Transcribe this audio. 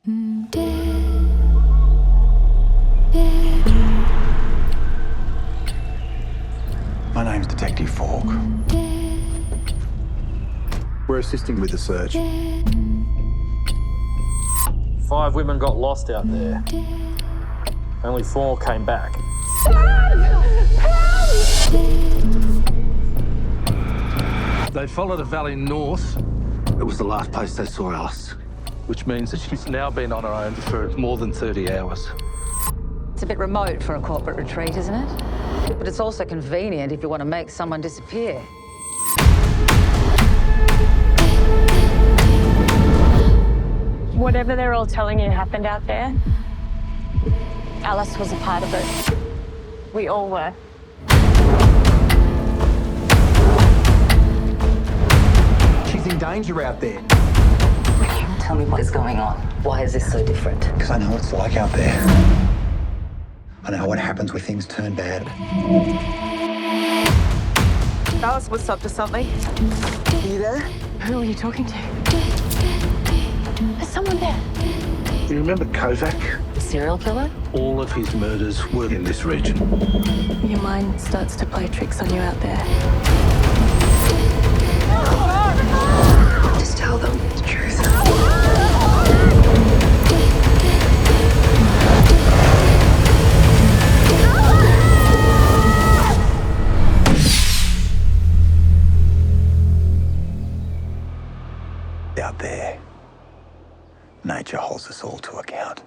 My name's Detective Falk. We're assisting with the search. 5 women got lost out there. Only 4 came back. They followed a valley north. It was the last place they saw Alice. Which means that she's now been on her own for more than 30 hours. It's a bit remote for a corporate retreat, isn't it? But it's also convenient if you want to make someone disappear. Whatever they're all telling you happened out there, Alice was a part of it. We all were. She's in danger out there. Tell me what is going on. Why is this so different? Because I know what it's like out there. I know what happens when things turn bad. Alice was up to something. Are you there? Who are you talking to? There's someone there. You remember Kovac? Serial killer? All of his murders were in this region. Your mind starts to play tricks on you out there. Just tell them the truth. Out there, nature holds us all to account.